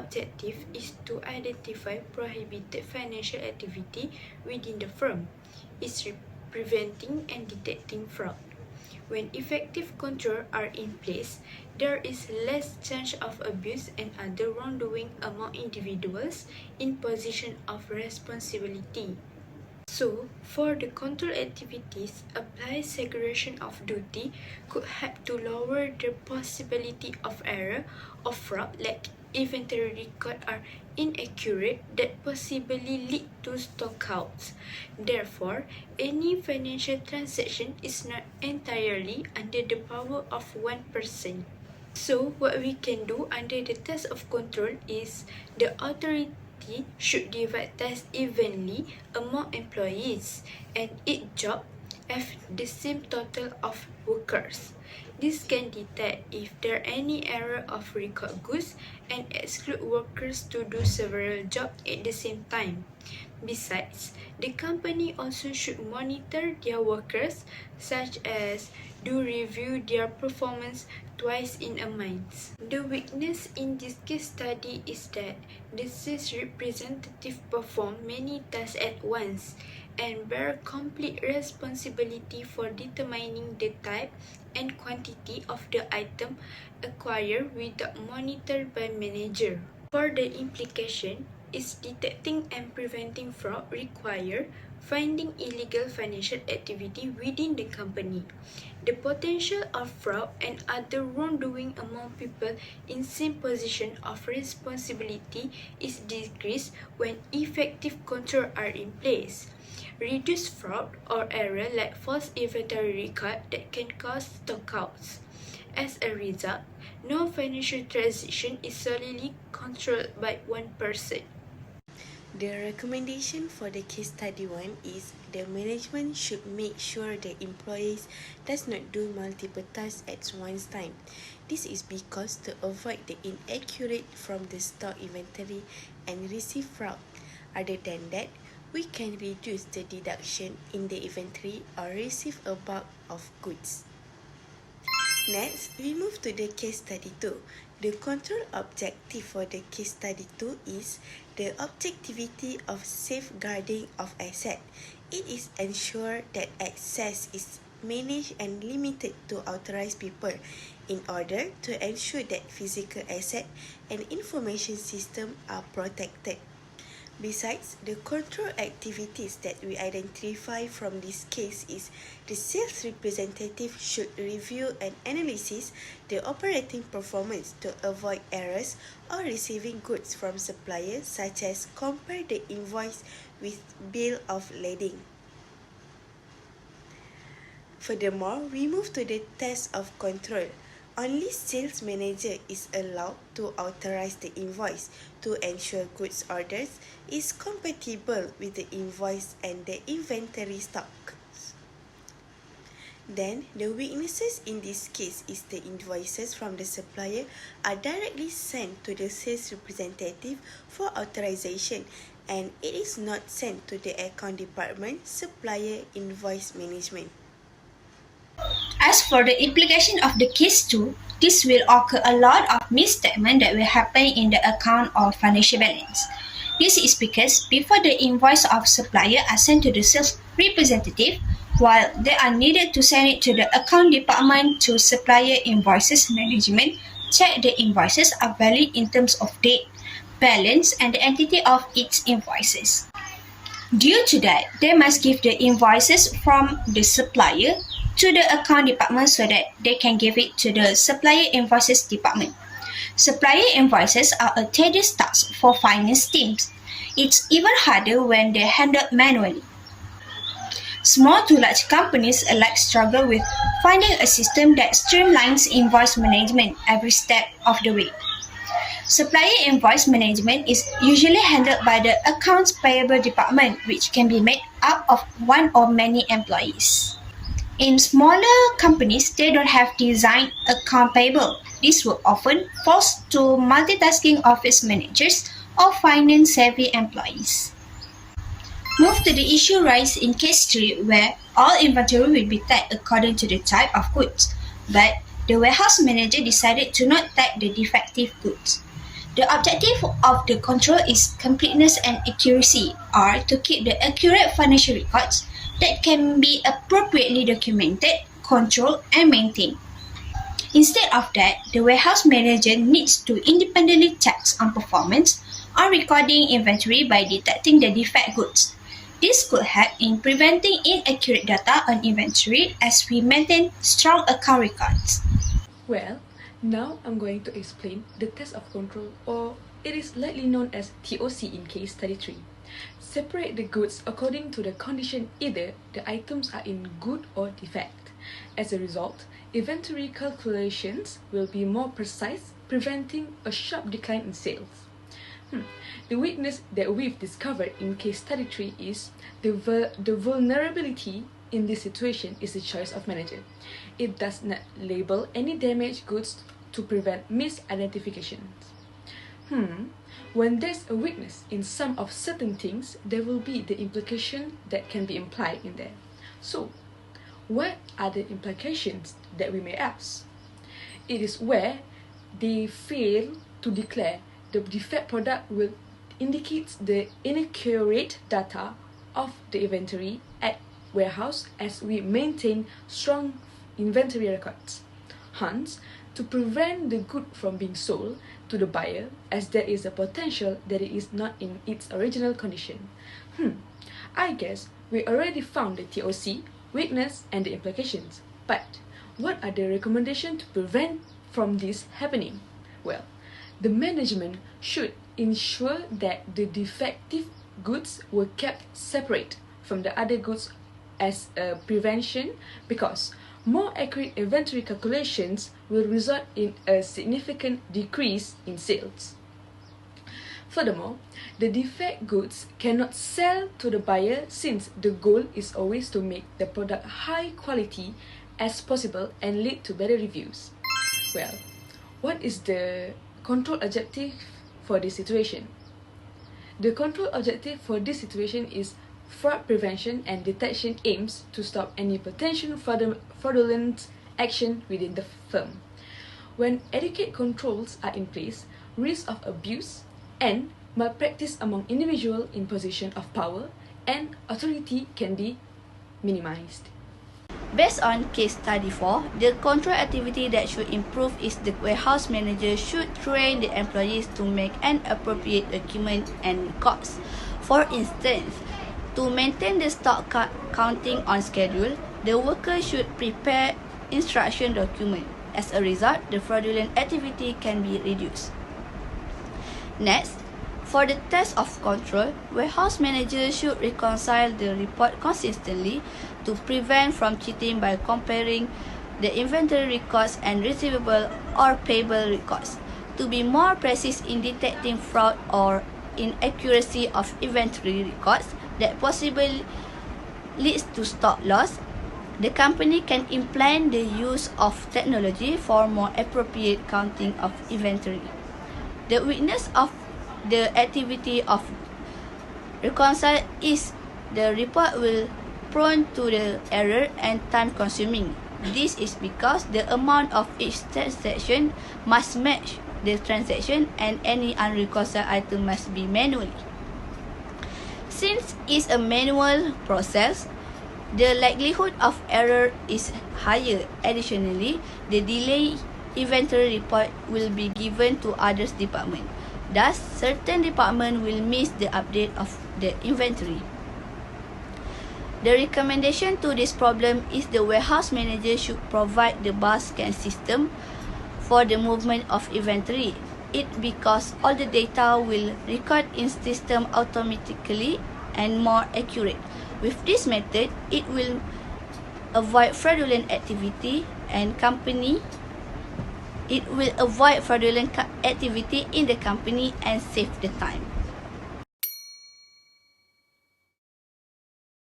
objective is to identify prohibited financial activity within the firm. It's preventing and detecting fraud. When effective controls are in place, there is less chance of abuse and other wrongdoing among individuals in position of responsibility. So, for the control activities, applied segregation of duty could help to lower the possibility of error or fraud, like inventory records are inaccurate that possibly lead to stockouts. Therefore, any financial transaction is not entirely under the power of one person. So, what we can do under the test of control is the authority should divide tasks evenly among employees and each job have the same total of workers. This can detect if there are any error of record goods and exclude workers to do several jobs at the same time. Besides, the company also should monitor their workers, such as do review their performance twice in a month. The weakness in this case study is that the sales representative perform many tasks at once and bear complete responsibility for determining the type and quantity of the item acquired without monitored by manager. For the implication, is detecting and preventing fraud require finding illegal financial activity within the company. The potential of fraud and other wrongdoing among people in same position of responsibility is decreased when effective control are in place. Reduce fraud or error like false inventory record that can cause stockouts. As a result, no financial transaction is solely controlled by one person. The recommendation for the case study 1 is the management should make sure the employees does not do multiple tasks at one time. This is because to avoid the inaccurate from the stock inventory and receive fraud. Other than that, we can reduce the deduction in the inventory or receive a bulk of goods. Next, we move to the case study 2. The control objective for the case study 2 is the objectivity of safeguarding of asset. It is ensure that access is managed and limited to authorized people in order to ensure that physical asset and information system are protected. Besides, the control activities that we identify from this case is the sales representative should review and analyze the operating performance to avoid errors or receiving goods from suppliers, such as compare the invoice with bill of lading. Furthermore, we move to the test of control. Only sales manager is allowed to authorize the invoice to ensure goods orders is compatible with the invoice and the inventory stock. Then, the weaknesses in this case is the invoices from the supplier are directly sent to the sales representative for authorization and it is not sent to the account department, supplier invoice management. As for the implication of the case 2, this will occur a lot of misstatement that will happen in the account or financial balance. This is because before the invoice of supplier are sent to the sales representative, while they are needed to send it to the account department to supplier invoices management, check the invoices are valid in terms of date, balance, and the entity of its invoices. Due to that, they must give the invoices from the supplier to the account department so that they can give it to the supplier invoices department. Supplier invoices are a tedious task for finance teams. It's even harder when they're handled manually. Small to large companies alike struggle with finding a system that streamlines invoice management every step of the way. Supplier invoice management is usually handled by the accounts payable department, which can be made up of one or many employees. In smaller companies, they don't have designed account payable. This will often force to multitasking office managers or finance-savvy employees. Move to the issue raised in case 3 where all inventory will be tagged according to the type of goods, but the warehouse manager decided to not tag the defective goods. The objective of the control is completeness and accuracy, or to keep the accurate financial records that can be appropriately documented, controlled, and maintained. Instead of that, the warehouse manager needs to independently check on performance on recording inventory by detecting the defect goods. This could help in preventing inaccurate data on inventory as we maintain strong account records. Well, now I'm going to explain the test of control, or it is likely known as TOC in case study 3. Separate the goods according to the condition, either the items are in good or defect. As a result, inventory calculations will be more precise, preventing a sharp decline in sales. The weakness that we've discovered in case study 3 is the vulnerability in this situation is the choice of manager. It does not label any damaged goods to prevent misidentifications. When there's a weakness in some of certain things, there will be the implication that can be implied in there. So, what are the implications that we may ask? It is where they fail to declare the defect product will indicate the inaccurate data of the inventory at warehouse as we maintain strong inventory records. Hence, to prevent the good from being sold to the buyer, as there is a potential that it is not in its original condition. I guess we already found the TOC, weakness, and the implications. But what are the recommendations to prevent from this happening? Well, the management should ensure that the defective goods were kept separate from the other goods as a prevention, because more accurate inventory calculations will result in a significant decrease in sales. Furthermore, the defect goods cannot sell to the buyer, since the goal is always to make the product high quality as possible and lead to better reviews. Well, what is the control objective for this situation? The control objective for this situation is fraud prevention and detection, aims to stop any potential fraudulent action within the firm. When adequate controls are in place, risk of abuse and malpractice among individuals in position of power and authority can be minimized. Based on case study 4, the control activity that should improve is the warehouse manager should train the employees to make an appropriate document and records. For instance, to maintain the stock counting on schedule, the worker should prepare instruction document. As a result, the fraudulent activity can be reduced. Next, for the test of control, warehouse managers should reconcile the report consistently to prevent from cheating by comparing the inventory records and receivable or payable records. To be more precise in detecting fraud or inaccuracy of inventory records that possibly leads to stock loss, the company can implement the use of technology for more appropriate counting of inventory. The weakness of the activity of reconcile is the report will prone to the error and time consuming. This is because the amount of each transaction must match the transaction and any unreconciled item must be manually. Since it's a manual process, the likelihood of error is higher. Additionally, the delayed inventory report will be given to others department. Thus, certain department will miss the update of the inventory. The recommendation to this problem is the warehouse manager should provide the bar scan system for the movement of inventory. It because all the data will record in system automatically and more accurate. With this method, it will avoid fraudulent activity and it will avoid fraudulent activity in the company and save the time.